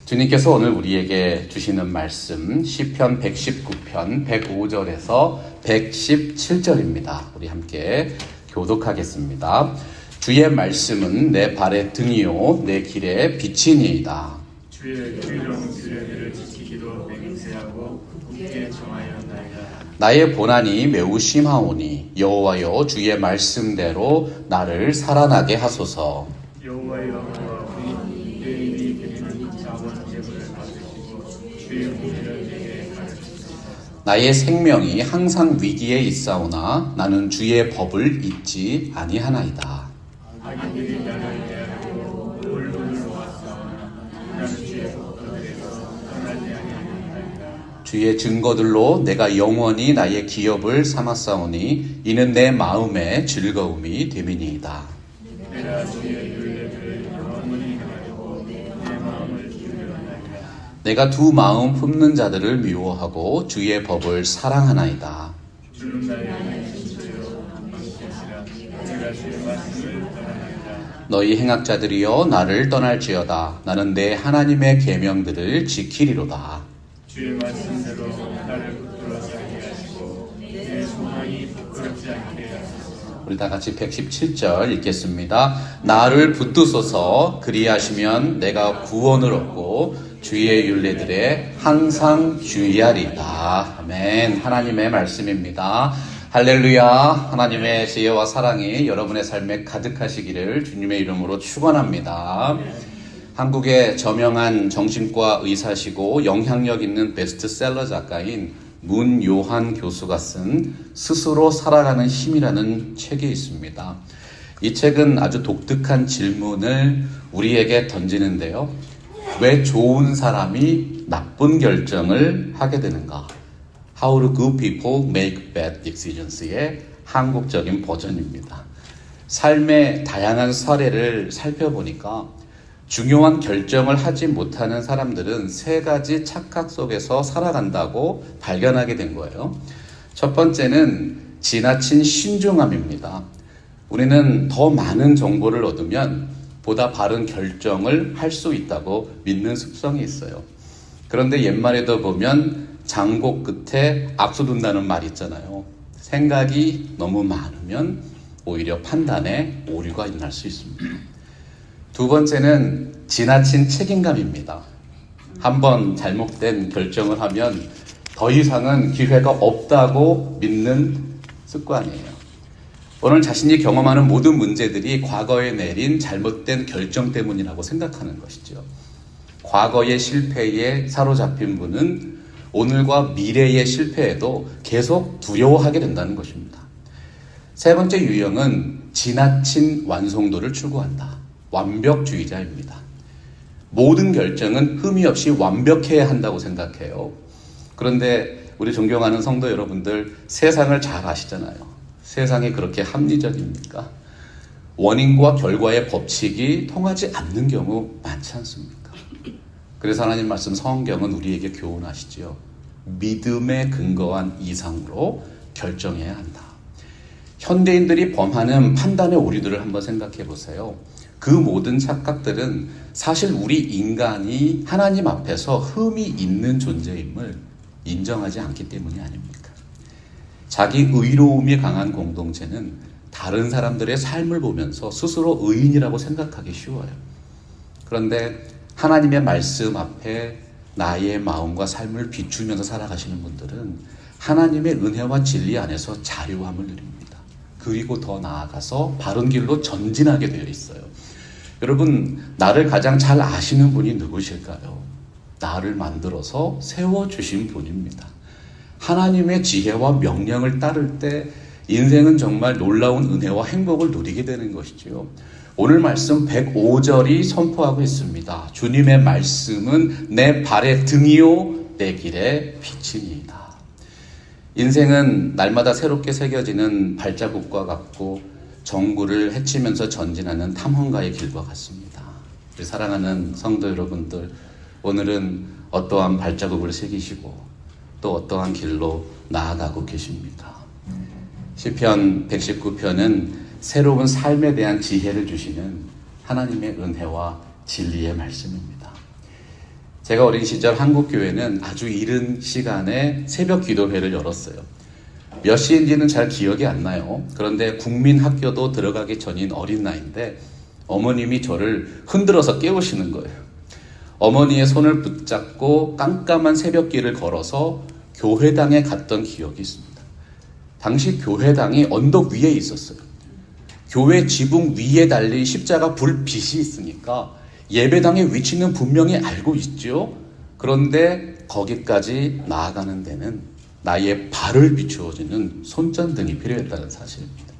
주님께서 오늘 우리에게 주시는 말씀 시편 119편 105절에서 117절입니다. 우리 함께 교독하겠습니다. 주의 말씀은 내 발의 등이요 내 길의 빛이니이다. 주의 의로운 규례를 지키기도 맹세하고 굳게 정하였나이다. 나의 고난이 매우 심하오니 여호와여 주의 말씀대로 나를 살아나게 하소서. 여호와여 우리 내 입이 드리는 자원 제물을 받으시고 주의 공의를 내게 가르치소서. 나의 생명이 항상 위기에 있사오나 나는 주의 법을 잊지 아니하나이다. 악인들이 나를 대하고 언론을 놓았사오나 나는 주의 법도들에서 떠나지 아니하나이다. 주의 증거들로 내가 영원히 나의 기업을 삼았사오니 이는 내 마음의 즐거움이 됨이니이다. 내가 주의 율례를 영원히 행하려고 내 마음을 기울여나이다. 내가 두 마음 품는 자들을 미워하고 주의 법을 사랑하나이다. 주는 나의 진처요 방패시라. 내가 주의 말씀을 떠나나이다. 너희 행악자들이여 나를 떠날지어다. 나는 내 하나님의 계명들을 지키리로다. 주의 말씀대로 나를 붙들어서 하게 하시고 내 소망이 부끄럽지 않게 하소서. 우리 다 같이 117절 읽겠습니다. 나를 붙드소서. 그리하시면 내가 구원을 얻고 주의 율례들에 항상 주의하리다. 아멘. 하나님의 말씀입니다. 할렐루야. 하나님의 지혜와 사랑이 여러분의 삶에 가득하시기를 주님의 이름으로 축원합니다. 한국의 저명한 정신과 의사시고 영향력 있는 베스트셀러 작가인 문요한 교수가 쓴 스스로 살아가는 힘이라는 책이 있습니다. 이 책은 아주 독특한 질문을 우리에게 던지는데요. 왜 좋은 사람이 나쁜 결정을 하게 되는가? How do good people make bad decisions?의 한국적인 버전입니다. 삶의 다양한 사례를 살펴보니까 중요한 결정을 하지 못하는 사람들은 세 가지 착각 속에서 살아간다고 발견하게 된 거예요. 첫 번째는 지나친 신중함입니다. 우리는 더 많은 정보를 얻으면 보다 바른 결정을 할 수 있다고 믿는 습성이 있어요. 그런데 옛말에도 보면 장고 끝에 악수 둔다는 말이 있잖아요. 생각이 너무 많으면 오히려 판단에 오류가 일어날 수 있습니다. 두 번째는 지나친 책임감입니다. 한번 잘못된 결정을 하면 더 이상은 기회가 없다고 믿는 습관이에요. 오늘 자신이 경험하는 모든 문제들이 과거에 내린 잘못된 결정 때문이라고 생각하는 것이죠. 과거의 실패에 사로잡힌 분은 오늘과 미래의 실패에도 계속 두려워하게 된다는 것입니다. 세 번째 유형은 지나친 완성도를 추구한다. 완벽주의자입니다. 모든 결정은 흠이 없이 완벽해야 한다고 생각해요. 그런데 우리 존경하는 성도 여러분들, 세상을 잘 아시잖아요. 세상이 그렇게 합리적입니까? 원인과 결과의 법칙이 통하지 않는 경우 많지 않습니까? 그래서 하나님 말씀 성경은 우리에게 교훈하시지요. 믿음에 근거한 이상으로 결정해야 한다. 현대인들이 범하는 판단의 오류들을 한번 생각해 보세요. 그 모든 착각들은 사실 우리 인간이 하나님 앞에서 흠이 있는 존재임을 인정하지 않기 때문이 아닙니까? 자기 의로움이 강한 공동체는 다른 사람들의 삶을 보면서 스스로 의인이라고 생각하기 쉬워요. 그런데 하나님의 말씀 앞에 나의 마음과 삶을 비추면서 살아가시는 분들은 하나님의 은혜와 진리 안에서 자유함을 누립니다. 그리고 더 나아가서 바른 길로 전진하게 되어 있어요. 여러분, 나를 가장 잘 아시는 분이 누구실까요? 나를 만들어서 세워주신 분입니다. 하나님의 지혜와 명령을 따를 때 인생은 정말 놀라운 은혜와 행복을 누리게 되는 것이지요. 오늘 말씀 105절이 선포하고 있습니다. 주님의 말씀은 내 발의 등이요 내 길의 빛이니이다. 인생은 날마다 새롭게 새겨지는 발자국과 같고 정구를 헤치면서 전진하는 탐험가의 길과 같습니다. 우리 사랑하는 성도 여러분들, 오늘은 어떠한 발자국을 새기시고 또 어떠한 길로 나아가고 계십니까? 시편 119편은 새로운 삶에 대한 지혜를 주시는 하나님의 은혜와 진리의 말씀입니다. 제가 어린 시절 한국교회는 아주 이른 시간에 새벽 기도회를 열었어요. 몇 시인지는 잘 기억이 안 나요. 그런데 국민학교도 들어가기 전인 어린 나이인데 어머님이 저를 흔들어서 깨우시는 거예요. 어머니의 손을 붙잡고 깜깜한 새벽길을 걸어서 교회당에 갔던 기억이 있습니다. 당시 교회당이 언덕 위에 있었어요. 교회 지붕 위에 달린 십자가 불빛이 있으니까 예배당의 위치는 분명히 알고 있죠. 그런데 거기까지 나아가는 데는 나의 발을 비추어주는 손전등이 필요했다는 사실입니다.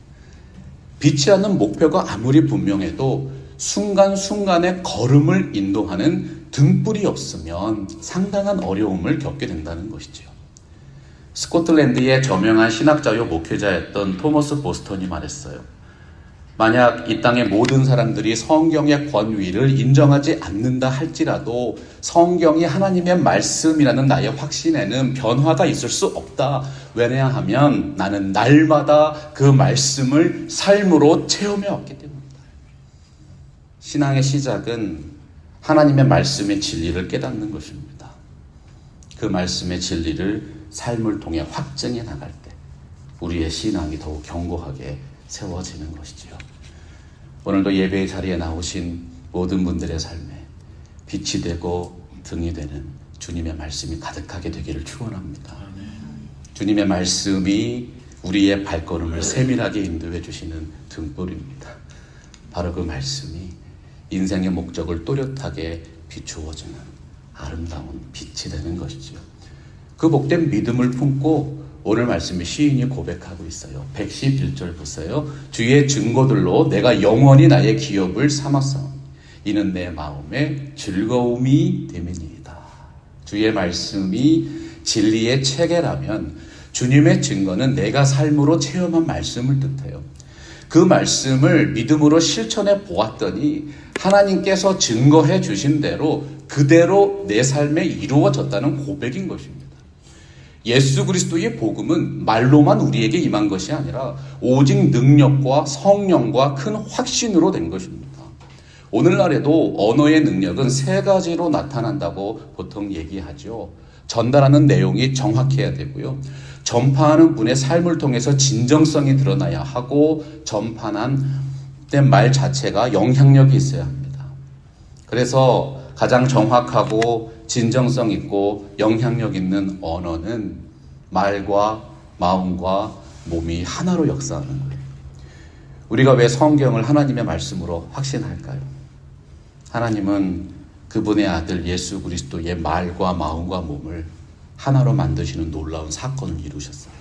빛이 않는 목표가 아무리 분명해도 순간순간의 걸음을 인도하는 등불이 없으면 상당한 어려움을 겪게 된다는 것이죠. 스코틀랜드의 저명한 신학자요 목회자였던 토머스 보스턴이 말했어요. 만약 이 땅의 모든 사람들이 성경의 권위를 인정하지 않는다 할지라도 성경이 하나님의 말씀이라는 나의 확신에는 변화가 있을 수 없다. 왜냐하면 나는 날마다 그 말씀을 삶으로 체험해 왔기 때문이다. 신앙의 시작은 하나님의 말씀의 진리를 깨닫는 것입니다. 그 말씀의 진리를 삶을 통해 확증해 나갈 때 우리의 신앙이 더욱 견고하게 세워지는 것이지요. 오늘도 예배의 자리에 나오신 모든 분들의 삶에 빛이 되고 등이 되는 주님의 말씀이 가득하게 되기를 축원합니다. 주님의 말씀이 우리의 발걸음을 세밀하게 인도해 주시는 등불입니다. 바로 그 말씀이 인생의 목적을 또렷하게 비추어주는 아름다운 빛이 되는 것이지요. 그 복된 믿음을 품고 오늘 말씀에 시인이 고백하고 있어요. 111절 보세요. 주의 증거들로 내가 영원히 나의 기업을 삼았사오니 이는 내 마음의 즐거움이 됨이니이다. 주의 말씀이 진리의 체계라면 주님의 증거는 내가 삶으로 체험한 말씀을 뜻해요. 그 말씀을 믿음으로 실천해 보았더니 하나님께서 증거해 주신 대로 그대로 내 삶에 이루어졌다는 고백인 것입니다. 예수 그리스도의 복음은 말로만 우리에게 임한 것이 아니라 오직 능력과 성령과 큰 확신으로 된 것입니다. 오늘날에도 언어의 능력은 세 가지로 나타난다고 보통 얘기하죠. 전달하는 내용이 정확해야 되고요. 전파하는 분의 삶을 통해서 진정성이 드러나야 하고 전파한 말 자체가 영향력이 있어야 합니다. 그래서 가장 정확하고 진정성 있고 영향력 있는 언어는 말과 마음과 몸이 하나로 역사하는 거예요. 우리가 왜 성경을 하나님의 말씀으로 확신할까요? 하나님은 그분의 아들 예수 그리스도의 말과 마음과 몸을 하나로 만드시는 놀라운 사건을 이루셨어요.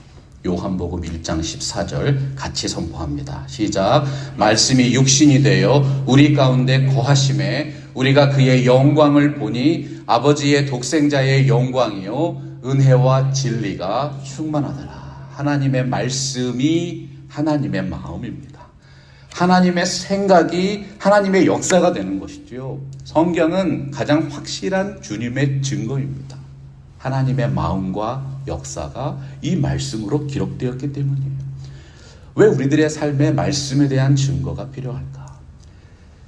요한복음 1장 14절 같이 선포합니다. 시작. 말씀이 육신이 되어 우리 가운데 거하심에 우리가 그의 영광을 보니 아버지의 독생자의 영광이요 은혜와 진리가 충만하더라. 하나님의 말씀이 하나님의 마음입니다. 하나님의 생각이 하나님의 역사가 되는 것이죠. 성경은 가장 확실한 주님의 증거입니다. 하나님의 마음과 역사가 이 말씀으로 기록되었기 때문이에요. 왜 우리들의 삶에 말씀에 대한 증거가 필요할까?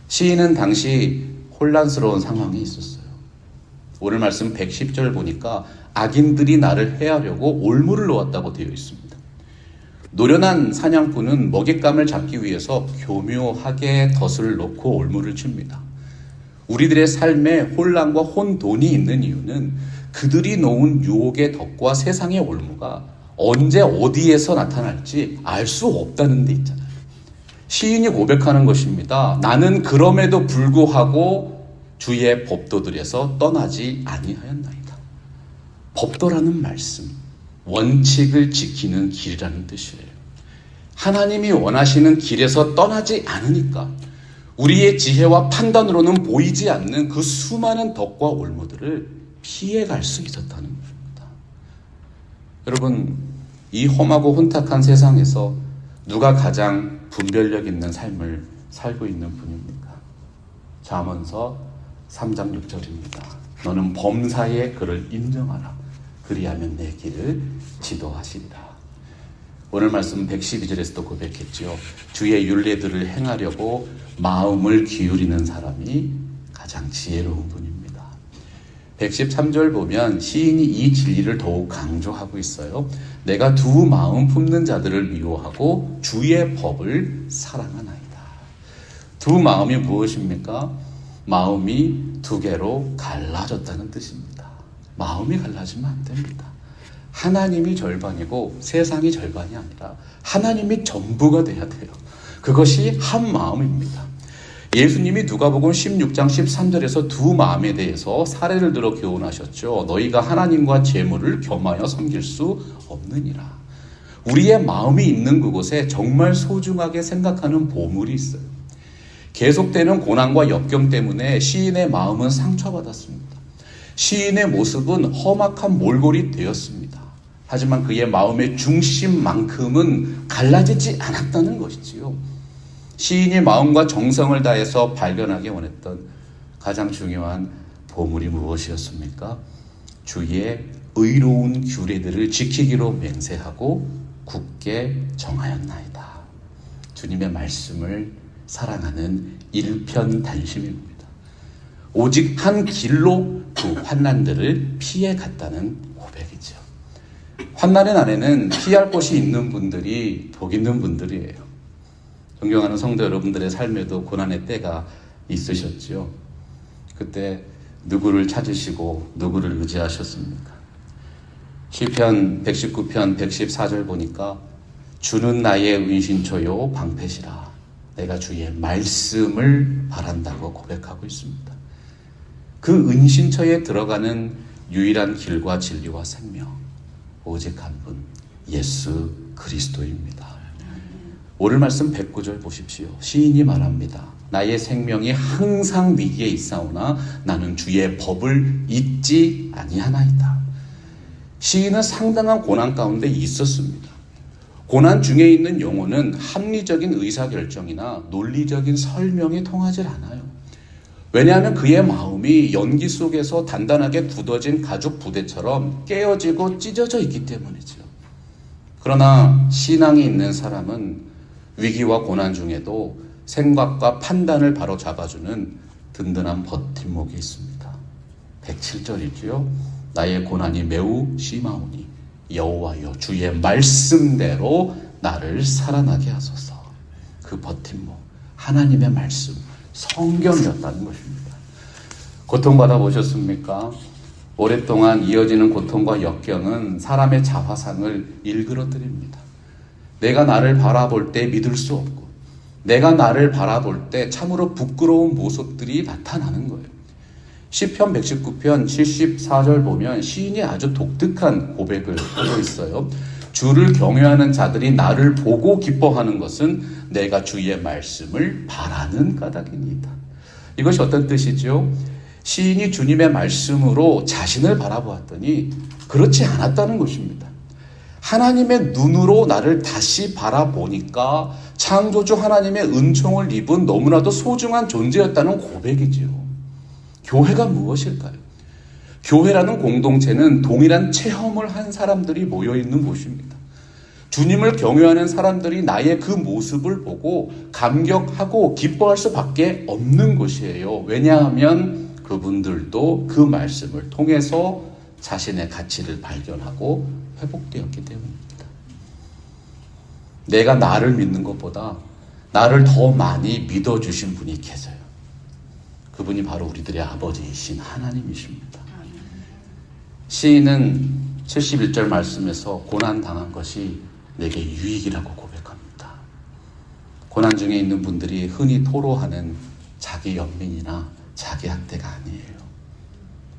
시인은 당시 혼란스러운 상황이 있었어요. 오늘 말씀 110절 보니까 악인들이 나를 해하려고 올무를 놓았다고 되어 있습니다. 노련한 사냥꾼은 먹잇감을 잡기 위해서 교묘하게 덫을 놓고 올무를 칩니다. 우리들의 삶에 혼란과 혼돈이 있는 이유는 그들이 놓은 유혹의 덫과 세상의 올무가 언제 어디에서 나타날지 알 수 없다는 데 있잖아요. 시인이 고백하는 것입니다. 나는 그럼에도 불구하고 주의 법도들에서 떠나지 아니하였나이다. 법도라는 말씀, 원칙을 지키는 길이라는 뜻이에요. 하나님이 원하시는 길에서 떠나지 않으니까 우리의 지혜와 판단으로는 보이지 않는 그 수많은 덫과 올무들을 피해갈 수 있었다는 것입니다. 여러분, 이 험하고 혼탁한 세상에서 누가 가장 분별력 있는 삶을 살고 있는 분입니까? 잠언서 3장 6절입니다. 너는 범사의 그를 인정하라. 그리하면 내 길을 지도하시리라. 오늘 말씀 112절에서도 고백했지요. 주의 율례들을 행하려고 마음을 기울이는 사람이 가장 지혜로운 분입니다. 113절 보면 시인이 이 진리를 더욱 강조하고 있어요. 내가 두 마음 품는 자들을 미워하고 주의 법을 사랑하나이다. 두 마음이 무엇입니까? 마음이 두 개로 갈라졌다는 뜻입니다. 마음이 갈라지면 안 됩니다. 하나님이 절반이고 세상이 절반이 아니라 하나님이 전부가 돼야 돼요. 그것이 한 마음입니다. 예수님이 누가복음 16장 13절에서 두 마음에 대해서 사례를 들어 교훈하셨죠. 너희가 하나님과 재물을 겸하여 섬길 수 없느니라. 우리의 마음이 있는 그곳에 정말 소중하게 생각하는 보물이 있어요. 계속되는 고난과 역경 때문에 시인의 마음은 상처받았습니다. 시인의 모습은 험악한 몰골이 되었습니다. 하지만 그의 마음의 중심만큼은 갈라지지 않았다는 것이지요. 시인이 마음과 정성을 다해서 발견하기 원했던 가장 중요한 보물이 무엇이었습니까? 주의 의로운 규례들을 지키기로 맹세하고 굳게 정하였나이다. 주님의 말씀을 사랑하는 일편단심입니다. 오직 한 길로 그 환난들을 피해 갔다는 고백이죠. 환난의 날에는 피할 곳이 있는 분들이 복 있는 분들이에요. 존경하는 성도 여러분들의 삶에도 고난의 때가 있으셨죠. 그때 누구를 찾으시고 누구를 의지하셨습니까? 시편 119편 114절 보니까 주는 나의 은신처요 방패시라. 내가 주의 말씀을 바란다고 고백하고 있습니다. 그 은신처에 들어가는 유일한 길과 진리와 생명, 오직 한 분, 예수 그리스도입니다. 오늘 말씀 109절 보십시오. 시인이 말합니다. 나의 생명이 항상 위기에 있사오나 나는 주의 법을 잊지 아니하나이다. 시인은 상당한 고난 가운데 있었습니다. 고난 중에 있는 영혼은 합리적인 의사결정이나 논리적인 설명이 통하지 않아요. 왜냐하면 그의 마음이 연기 속에서 단단하게 굳어진 가죽 부대처럼 깨어지고 찢어져 있기 때문이죠. 그러나 신앙이 있는 사람은 위기와 고난 중에도 생각과 판단을 바로 잡아주는 든든한 버팀목이 있습니다. 107절이지요. 나의 고난이 매우 심하오니 여호와여 주의 말씀대로 나를 살아나게 하소서. 그 버팀목, 하나님의 말씀, 성경이었다는 것입니다. 고통받아 보셨습니까? 오랫동안 이어지는 고통과 역경은 사람의 자화상을 일그러뜨립니다. 내가 나를 바라볼 때 믿을 수 없고 내가 나를 바라볼 때 참으로 부끄러운 모습들이 나타나는 거예요. 시편 119편 74절 보면 시인이 아주 독특한 고백을 하고 있어요. 주를 경외하는 자들이 나를 보고 기뻐하는 것은 내가 주의 말씀을 바라는 까닭입니다. 이것이 어떤 뜻이죠? 시인이 주님의 말씀으로 자신을 바라보았더니 그렇지 않았다는 것입니다. 하나님의 눈으로 나를 다시 바라보니까 창조주 하나님의 은총을 입은 너무나도 소중한 존재였다는 고백이지요. 교회가 무엇일까요? 교회라는 공동체는 동일한 체험을 한 사람들이 모여있는 곳입니다. 주님을 경외하는 사람들이 나의 그 모습을 보고 감격하고 기뻐할 수밖에 없는 곳이에요. 왜냐하면 그분들도 그 말씀을 통해서 자신의 가치를 발견하고 회복되었기 때문입니다. 내가 나를 믿는 것보다 나를 더 많이 믿어주신 분이 계세요. 그분이 바로 우리들의 아버지이신 하나님이십니다. 시인은 71절 말씀에서 고난당한 것이 내게 유익이라고 고백합니다. 고난 중에 있는 분들이 흔히 토로하는 자기 연민이나 자기 학대가 아니에요.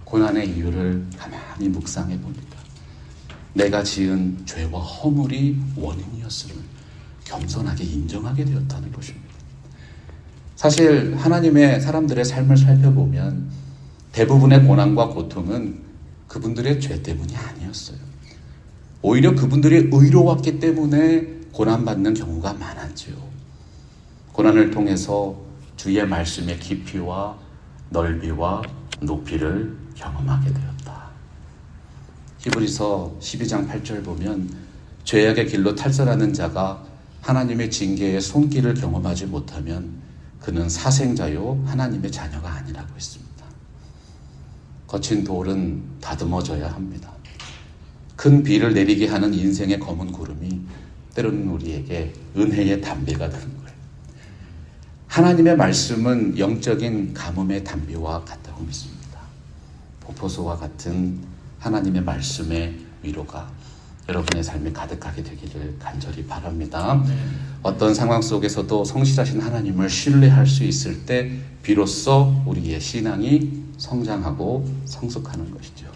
고난의 이유를 가만히 묵상해 보니까 내가 지은 죄와 허물이 원인이었음을 겸손하게 인정하게 되었다는 것입니다. 사실 하나님의 사람들의 삶을 살펴보면 대부분의 고난과 고통은 그분들의 죄 때문이 아니었어요. 오히려 그분들이 의로웠기 때문에 고난받는 경우가 많았죠. 고난을 통해서 주의 말씀의 깊이와 넓이와 높이를 경험하게 되었다. 히브리서 12장 8절 보면 죄악의 길로 탈선하는 자가 하나님의 징계의 손길을 경험하지 못하면 그는 사생자요 하나님의 자녀가 아니라고 했습니다. 거친 돌은 다듬어져야 합니다. 큰 비를 내리게 하는 인생의 검은 구름이 때로는 우리에게 은혜의 담비가 되는 거예요. 하나님의 말씀은 영적인 가뭄의 담비와 같다고 믿습니다. 폭포수와 같은 하나님의 말씀의 위로가 여러분의 삶에 가득하게 되기를 간절히 바랍니다. 어떤 상황 속에서도 성실하신 하나님을 신뢰할 수 있을 때 비로소 우리의 신앙이 성장하고 성숙하는 것이죠.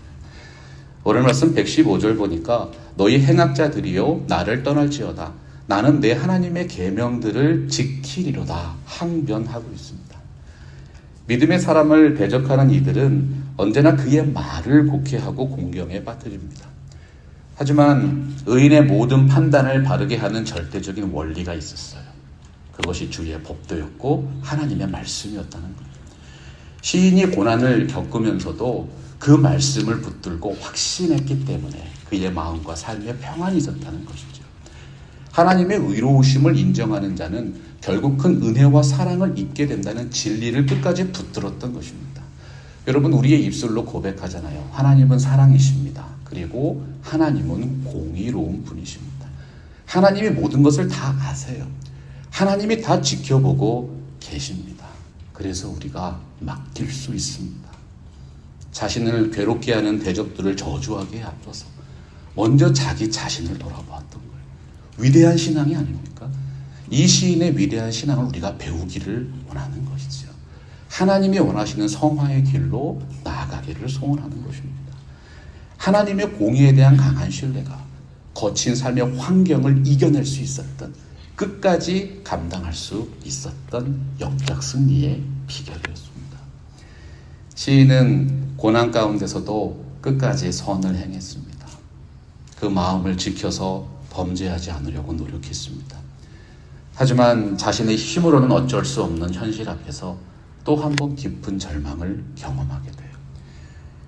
오늘 말씀 115절 보니까 너희 행악자들이요 나를 떠날지어다 나는 내 하나님의 계명들을 지키리로다 항변하고 있습니다. 믿음의 사람을 대적하는 이들은 언제나 그의 말을 곡해하고 공경에 빠뜨립니다. 하지만 의인의 모든 판단을 바르게 하는 절대적인 원리가 있었어요. 그것이 주의 법도였고 하나님의 말씀이었다는 거예요. 시인이 고난을 겪으면서도 그 말씀을 붙들고 확신했기 때문에 그의 마음과 삶에 평안이 있었다는 것이죠. 하나님의 의로우심을 인정하는 자는 결국 큰 은혜와 사랑을 입게 된다는 진리를 끝까지 붙들었던 것입니다. 여러분, 우리의 입술로 고백하잖아요. 하나님은 사랑이십니다. 그리고 하나님은 공의로운 분이십니다. 하나님이 모든 것을 다 아세요. 하나님이 다 지켜보고 계십니다. 그래서 우리가 맡길 수 있습니다. 자신을 괴롭게 하는 대적들을 저주하게 앞서서 먼저 자기 자신을 돌아보았던 거예요. 위대한 신앙이 아닙니까? 이 시인의 위대한 신앙을 우리가 배우기를 원하는 것이죠. 하나님이 원하시는 성화의 길로 나아가기를 소원하는 것입니다. 하나님의 공의에 대한 강한 신뢰가 거친 삶의 환경을 이겨낼 수 있었던, 끝까지 감당할 수 있었던 영적 승리의 비결이었습니다. 시인은 고난 가운데서도 끝까지 선을 행했습니다. 그 마음을 지켜서 범죄하지 않으려고 노력했습니다. 하지만 자신의 힘으로는 어쩔 수 없는 현실 앞에서 또 한 번 깊은 절망을 경험하게 돼요.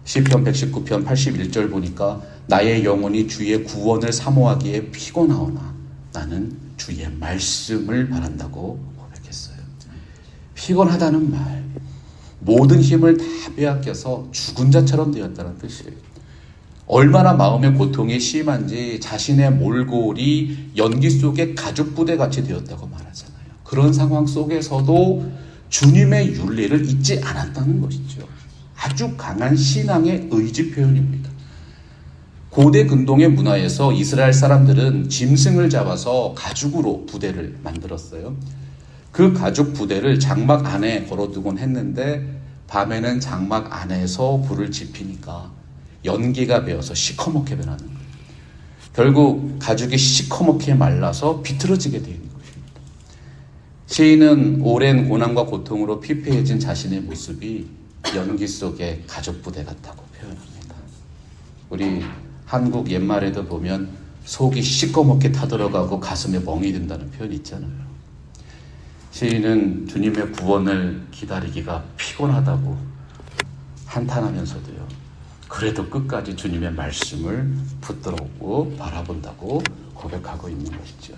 시편 119편 81절 보니까 나의 영혼이 주의 구원을 사모하기에 피곤하오나 나는 주의 말씀을 바란다고 고백했어요. 피곤하다는 말, 모든 힘을 다 빼앗겨서 죽은 자처럼 되었다는 뜻이에요. 얼마나 마음의 고통이 심한지 자신의 몰골이 연기 속에 가죽 부대같이 되었다고 말하잖아요. 그런 상황 속에서도 주님의 윤리를 잊지 않았다는 것이죠. 아주 강한 신앙의 의지 표현입니다. 고대 근동의 문화에서 이스라엘 사람들은 짐승을 잡아서 가죽으로 부대를 만들었어요. 그 가죽 부대를 장막 안에 걸어두곤 했는데 밤에는 장막 안에서 불을 지피니까 연기가 배어서 시커멓게 변하는 거예요. 결국 가죽이 시커멓게 말라서 비틀어지게 되는 것입니다. 시인은 오랜 고난과 고통으로 피폐해진 자신의 모습이 연기 속의 가죽 부대 같다고 표현합니다. 우리 한국 옛말에도 보면 속이 시꺼멓게 타들어가고 가슴에 멍이 든다는 표현이 있잖아요. 시인은 주님의 구원을 기다리기가 피곤하다고 한탄하면서도요, 그래도 끝까지 주님의 말씀을 붙들고 바라본다고 고백하고 있는 것이죠.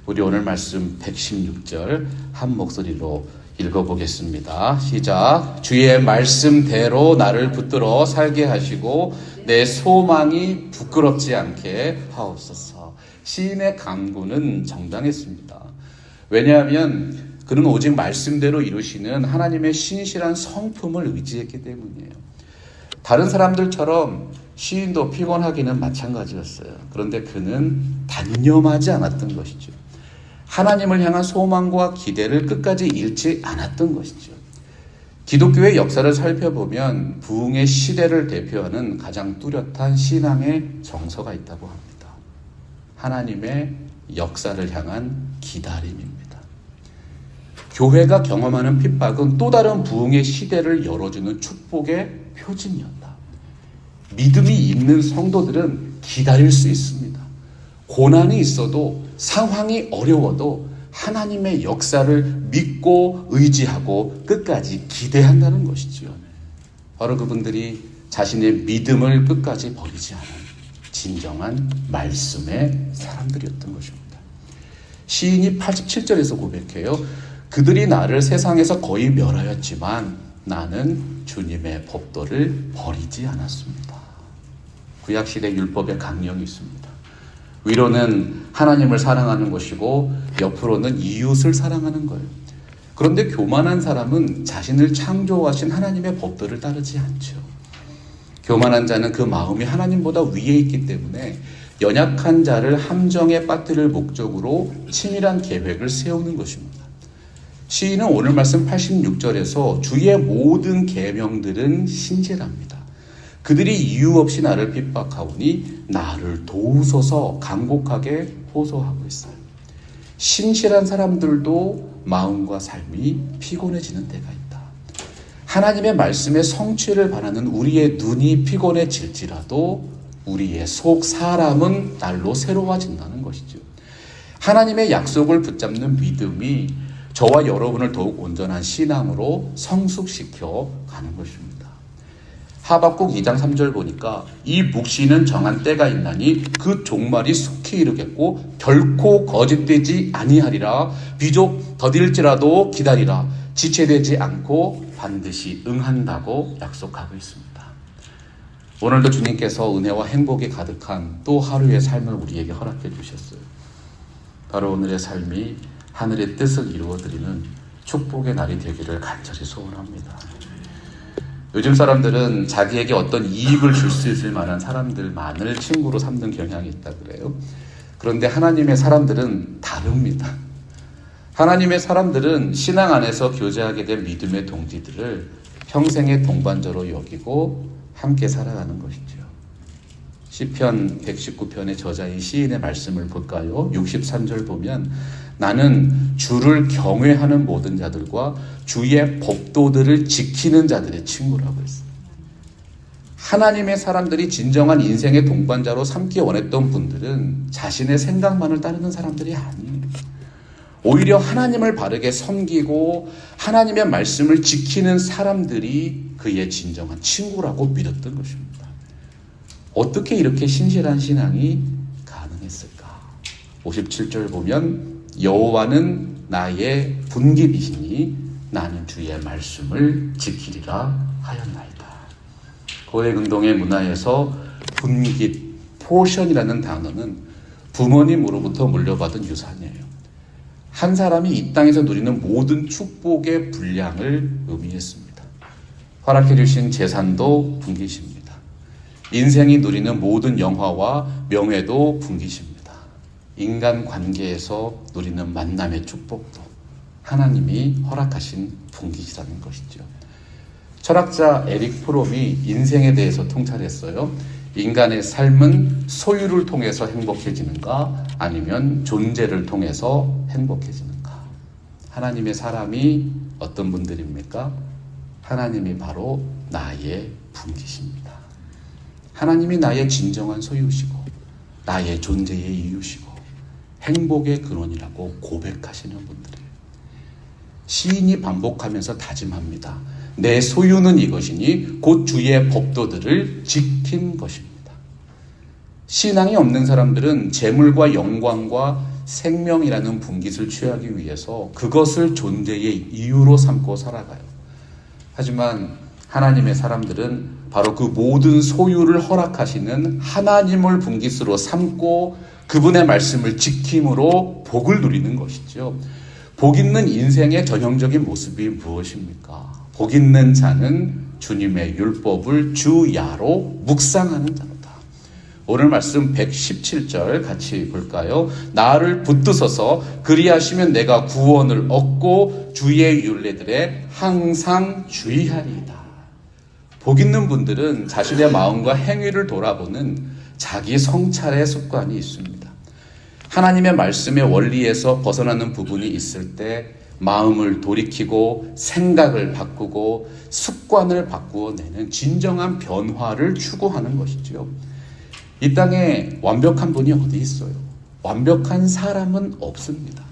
우리 오늘 말씀 116절 한 목소리로 읽어보겠습니다. 시작. 주의 말씀대로 나를 붙들어 살게 하시고 내 소망이 부끄럽지 않게 하옵소서. 시인의 간구는 정당했습니다. 왜냐하면 그는 오직 말씀대로 이루시는 하나님의 신실한 성품을 의지했기 때문이에요. 다른 사람들처럼 시인도 피곤하기는 마찬가지였어요. 그런데 그는 단념하지 않았던 것이죠. 하나님을 향한 소망과 기대를 끝까지 잃지 않았던 것이죠. 기독교의 역사를 살펴보면 부흥의 시대를 대표하는 가장 뚜렷한 신앙의 정서가 있다고 합니다. 하나님의 역사를 향한 기다림입니다. 교회가 경험하는 핍박은 또 다른 부흥의 시대를 열어주는 축복의 표징이었다. 믿음이 있는 성도들은 기다릴 수 있습니다. 고난이 있어도, 상황이 어려워도 하나님의 역사를 믿고 의지하고 끝까지 기대한다는 것이지요. 바로 그분들이 자신의 믿음을 끝까지 버리지 않은 진정한 말씀의 사람들이었던 것입니다. 시인이 87절에서 고백해요. 그들이 나를 세상에서 거의 멸하였지만 나는 주님의 법도를 버리지 않았습니다. 구약시대 율법의 강령이 있습니다. 위로는 하나님을 사랑하는 것이고 옆으로는 이웃을 사랑하는 거예요. 그런데 교만한 사람은 자신을 창조하신 하나님의 법도를 따르지 않죠. 교만한 자는 그 마음이 하나님보다 위에 있기 때문에 연약한 자를 함정에 빠뜨릴 목적으로 치밀한 계획을 세우는 것입니다. 시인은 오늘 말씀 86절에서 주의 모든 계명들은 신실합니다. 그들이 이유 없이 나를 핍박하오니 나를 도우소서 간곡하게 호소하고 있어요. 신실한 사람들도 마음과 삶이 피곤해지는 때가 있다. 하나님의 말씀의 성취를 바라는 우리의 눈이 피곤해질지라도 우리의 속 사람은 날로 새로워진다는 것이죠. 하나님의 약속을 붙잡는 믿음이 저와 여러분을 더욱 온전한 신앙으로 성숙시켜 가는 것입니다. 하박국 2장 3절 보니까 이 묵시는 정한 때가 있나니 그 종말이 속히 이르겠고 결코 거짓되지 아니하리라. 비록 더딜지라도 기다리라. 지체되지 않고 반드시 응한다고 약속하고 있습니다. 오늘도 주님께서 은혜와 행복이 가득한 또 하루의 삶을 우리에게 허락해 주셨어요. 바로 오늘의 삶이 하늘의 뜻을 이루어드리는 축복의 날이 되기를 간절히 소원합니다. 요즘 사람들은 자기에게 어떤 이익을 줄 수 있을 만한 사람들만을 친구로 삼는 경향이 있다 그래요. 그런데 하나님의 사람들은 다릅니다. 하나님의 사람들은 신앙 안에서 교제하게 된 믿음의 동지들을 평생의 동반자로 여기고 함께 살아가는 것이죠. 시편 119편의 저자인 시인의 말씀을 볼까요? 63절 보면 나는 주를 경외하는 모든 자들과 주의 법도들을 지키는 자들의 친구라고 했습니다. 하나님의 사람들이 진정한 인생의 동반자로 삼기 원했던 분들은 자신의 생각만을 따르는 사람들이 아니에요. 오히려 하나님을 바르게 섬기고 하나님의 말씀을 지키는 사람들이 그의 진정한 친구라고 믿었던 것입니다. 어떻게 이렇게 신실한 신앙이 가능했을까? 57절 보면 여호와는 나의 분깃이시니 나는 주의 말씀을 지키리라 하였나이다. 고해근동의 문화에서 분깃, 포션이라는 단어는 부모님으로부터 물려받은 유산이에요. 한 사람이 이 땅에서 누리는 모든 축복의 분량을 의미했습니다. 허락해 주신 재산도 분깃입니다. 인생이 누리는 모든 영화와 명예도 분깃입니다. 인간 관계에서 누리는 만남의 축복도 하나님이 허락하신 분깃이라는 것이죠. 철학자 에릭 프롬이 인생에 대해서 통찰했어요. 인간의 삶은 소유를 통해서 행복해지는가 아니면 존재를 통해서 행복해지는가. 하나님의 사람이 어떤 분들입니까? 하나님이 바로 나의 분깃입니다. 하나님이 나의 진정한 소유시고 나의 존재의 이유시고 행복의 근원이라고 고백하시는 분들이에요. 시인이 반복하면서 다짐합니다. 내 소유는 이것이니 곧 주의 법도들을 지킨 것입니다. 신앙이 없는 사람들은 재물과 영광과 생명이라는 분깃을 취하기 위해서 그것을 존재의 이유로 삼고 살아가요. 하지만 하나님의 사람들은 바로 그 모든 소유를 허락하시는 하나님을 분깃으로 삼고 그분의 말씀을 지킴으로 복을 누리는 것이죠. 복 있는 인생의 전형적인 모습이 무엇입니까? 복 있는 자는 주님의 율법을 주야로 묵상하는 자다. 오늘 말씀 117절 같이 볼까요? 나를 붙드소서 그리하시면 내가 구원을 얻고 주의 율례들에 항상 주의하리이다. 복 있는 분들은 자신의 마음과 행위를 돌아보는 자기 성찰의 습관이 있습니다. 하나님의 말씀의 원리에서 벗어나는 부분이 있을 때 마음을 돌이키고 생각을 바꾸고 습관을 바꾸어내는 진정한 변화를 추구하는 것이죠. 이 땅에 완벽한 분이 어디 있어요? 완벽한 사람은 없습니다.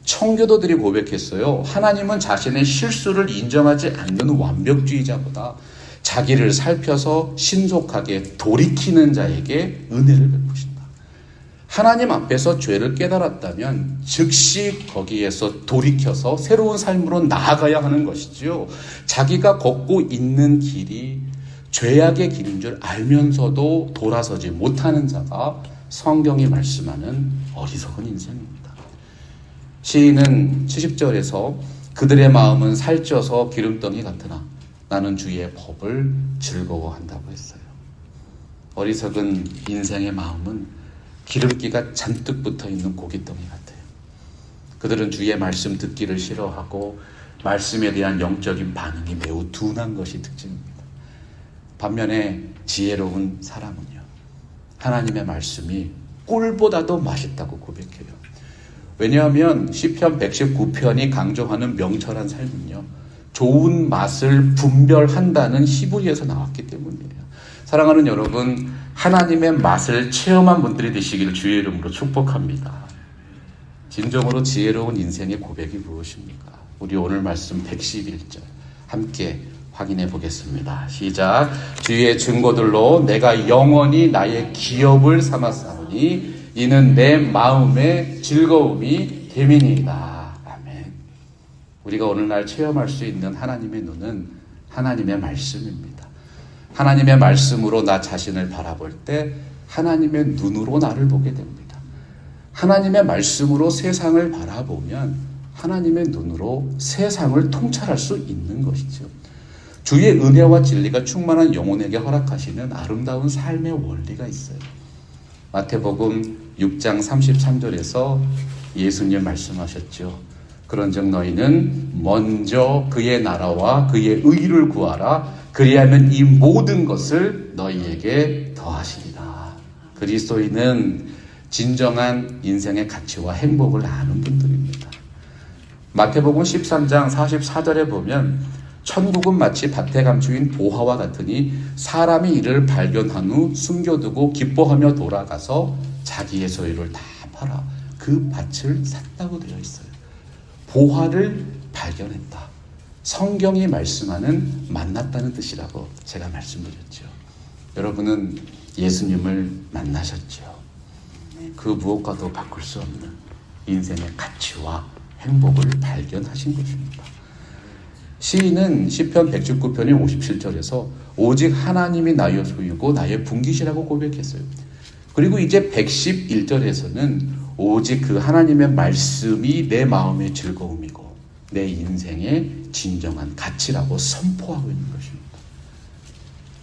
청교도들이 고백했어요. 하나님은 자신의 실수를 인정하지 않는 완벽주의자보다 자기를 살펴서 신속하게 돌이키는 자에게 은혜를 베푸신다. 하나님 앞에서 죄를 깨달았다면 즉시 거기에서 돌이켜서 새로운 삶으로 나아가야 하는 것이지요. 자기가 걷고 있는 길이 죄악의 길인 줄 알면서도 돌아서지 못하는 자가 성경이 말씀하는 어리석은 인생입니다. 시인은 70절에서 그들의 마음은 살쪄서 기름덩이 같으나 나는 주의 법을 즐거워한다고 했어요. 어리석은 인생의 마음은 기름기가 잔뜩 붙어있는 고깃덩이 같아요. 그들은 주의 말씀 듣기를 싫어하고 말씀에 대한 영적인 반응이 매우 둔한 것이 특징입니다. 반면에 지혜로운 사람은요, 하나님의 말씀이 꿀보다도 맛있다고 고백해요. 왜냐하면 시편 119편이 강조하는 명철한 삶은요, 좋은 맛을 분별한다는 히브리에서 나왔기 때문이에요. 사랑하는 여러분, 하나님의 맛을 체험한 분들이 되시기를 주의 이름으로 축복합니다. 진정으로 지혜로운 인생의 고백이 무엇입니까? 우리 오늘 말씀 111절 함께 확인해 보겠습니다. 시작. 주의 증거들로 내가 영원히 나의 기업을 삼았사오니 이는 내 마음의 즐거움이 됨이니이다. 아멘. 우리가 오늘날 체험할 수 있는 하나님의 눈은 하나님의 말씀입니다. 하나님의 말씀으로 나 자신을 바라볼 때 하나님의 눈으로 나를 보게 됩니다. 하나님의 말씀으로 세상을 바라보면 하나님의 눈으로 세상을 통찰할 수 있는 것이죠. 주의 은혜와 진리가 충만한 영혼에게 허락하시는 아름다운 삶의 원리가 있어요. 마태복음 6장 33절에서 예수님 말씀하셨죠. 그런즉 너희는 먼저 그의 나라와 그의 의를 구하라. 그리하면 이 모든 것을 너희에게 더하시리라. 그리스도인은 진정한 인생의 가치와 행복을 아는 분들입니다. 마태복음 13장 44절에 보면 천국은 마치 밭에 감추인 보화와 같으니 사람이 이를 발견한 후 숨겨두고 기뻐하며 돌아가서 자기의 소유를 다 팔아 그 밭을 샀다고 되어 있어요. 보화를 발견했다. 성경이 말씀하는 만났다는 뜻이라고 제가 말씀드렸죠. 여러분은 예수님을 만나셨죠. 그 무엇과도 바꿀 수 없는 인생의 가치와 행복을 발견하신 것입니다. 시인은 시편 119편의 57절에서 오직 하나님이 나의 소유고 나의 분깃이라고 고백했어요. 그리고 이제 111절에서는 오직 그 하나님의 말씀이 내 마음의 즐거움이고 내 인생의 진정한 가치라고 선포하고 있는 것입니다.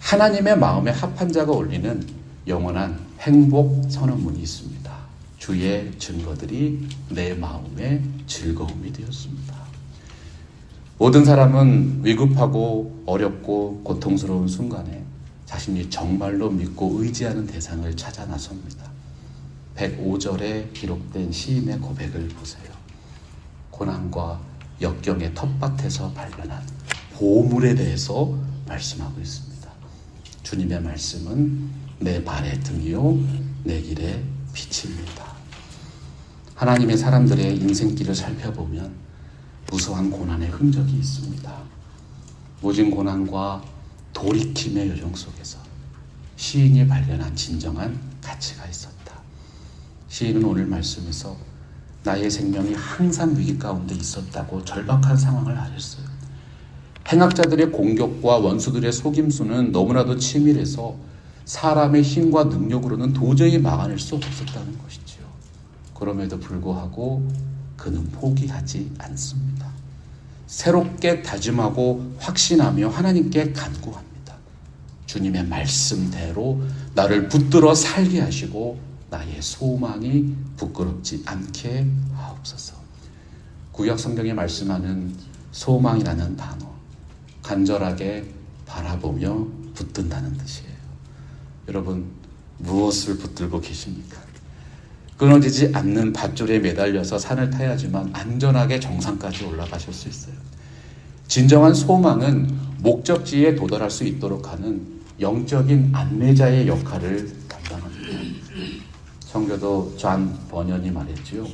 하나님의 마음에 합한 자가 올리는 영원한 행복 선언문이 있습니다. 주의 증거들이 내 마음의 즐거움이 되었습니다. 모든 사람은 위급하고 어렵고 고통스러운 순간에 자신이 정말로 믿고 의지하는 대상을 찾아 나섭니다. 105절에 기록된 시인의 고백을 보세요. 고난과 역경의 텃밭에서 발견한 보물에 대해서 말씀하고 있습니다. 주님의 말씀은 내 발의 등이요 내 길의 빛입니다. 하나님의 사람들의 인생길을 살펴보면 무수한 고난의 흔적이 있습니다. 모진 고난과 돌이킴의 여정 속에서 시인이 발견한 진정한 가치가 있었다. 시인은 오늘 말씀에서 나의 생명이 항상 위기 가운데 있었다고 절박한 상황을 알렸어요. 행악자들의 공격과 원수들의 속임수는 너무나도 치밀해서 사람의 힘과 능력으로는 도저히 막아낼 수 없었다는 것이지요. 그럼에도 불구하고 그는 포기하지 않습니다. 새롭게 다짐하고 확신하며 하나님께 간구합니다. 주님의 말씀대로 나를 붙들어 살게 하시고 나의 소망이 부끄럽지 않게 하옵소서. 구약 성경에 말씀하는 소망이라는 단어, 간절하게 바라보며 붙든다는 뜻이에요. 여러분, 무엇을 붙들고 계십니까? 끊어지지 않는 밧줄에 매달려서 산을 타야지만 안전하게 정상까지 올라가실 수 있어요. 진정한 소망은 목적지에 도달할 수 있도록 하는 영적인 안내자의 역할을 담당합니다. 성교도 존 버년이 말했지요.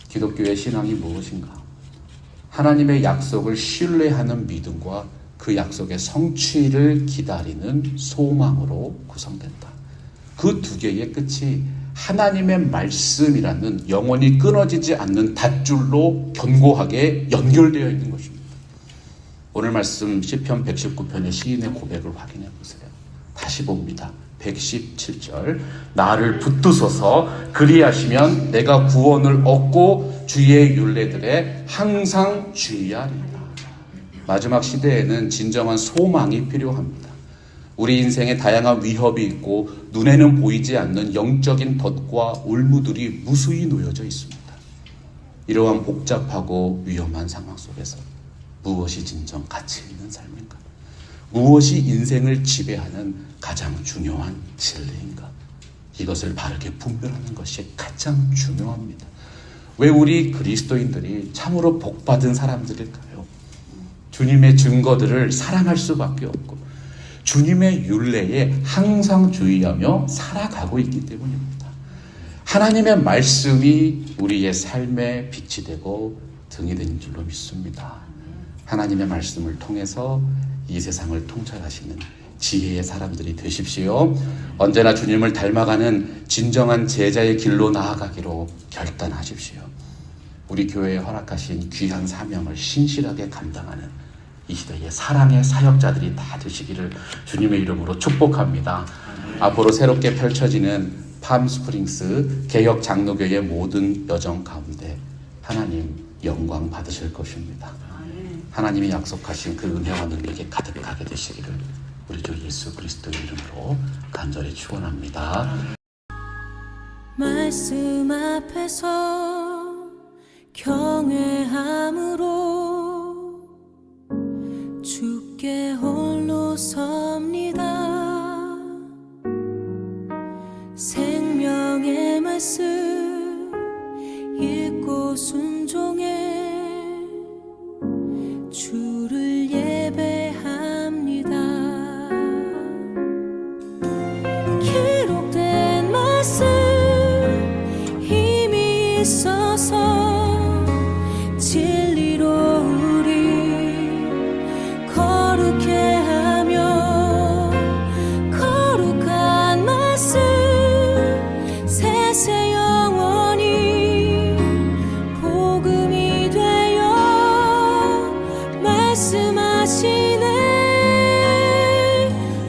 기독교의 신앙이 무엇인가? 하나님의 약속을 신뢰하는 믿음과 그 약속의 성취를 기다리는 소망으로 구성된다. 그 두 개의 끝이 하나님의 말씀이라는 영원히 끊어지지 않는 닷줄로 견고하게 연결되어 있는 것입니다. 오늘 말씀 시편 119편의 시인의 고백을 확인해 보세요. 다시 봅니다. 117절 나를 붙드소서 그리하시면 내가 구원을 얻고 주의 율례들에 항상 주의하리라. 마지막 시대에는 진정한 소망이 필요합니다. 우리 인생에 다양한 위협이 있고 눈에는 보이지 않는 영적인 덫과 올무들이 무수히 놓여져 있습니다. 이러한 복잡하고 위험한 상황 속에서 무엇이 진정 가치 있는 삶인가? 무엇이 인생을 지배하는 가장 중요한 진리인가? 이것을 바르게 분별하는 것이 가장 중요합니다. 왜 우리 그리스도인들이 참으로 복받은 사람들일까요? 주님의 증거들을 사랑할 수밖에 없고 주님의 율례에 항상 주의하며 살아가고 있기 때문입니다. 하나님의 말씀이 우리의 삶의 빛이 되고 등이 되는 줄로 믿습니다. 하나님의 말씀을 통해서 이 세상을 통찰하시는 지혜의 사람들이 되십시오. 언제나 주님을 닮아가는 진정한 제자의 길로 나아가기로 결단하십시오. 우리 교회에 허락하신 귀한 사명을 신실하게 감당하는 이 시대의 사랑의 사역자들이 다 되시기를 주님의 이름으로 축복합니다. 앞으로 새롭게 펼쳐지는 팜스프링스 개혁 장로교의 모든 여정 가운데 하나님 영광 받으실 것입니다. 하나님이 약속하신 그 은혜와 능력이 가득하게 되시기를 우리 주 예수 그리스도의 이름으로 간절히 축원합니다. 말씀 앞에서 경외함으로 주께 홀로 섭니다. 생명의 말씀 읽고 순종해 주를 예배합니다. 기록된 말씀 힘이 있어서 진리로 우리 거룩해 하며 거룩한 말씀 세세 영원히 복음이 되어 말씀하시네.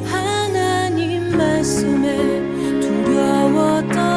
하나님 말씀에 두려웠던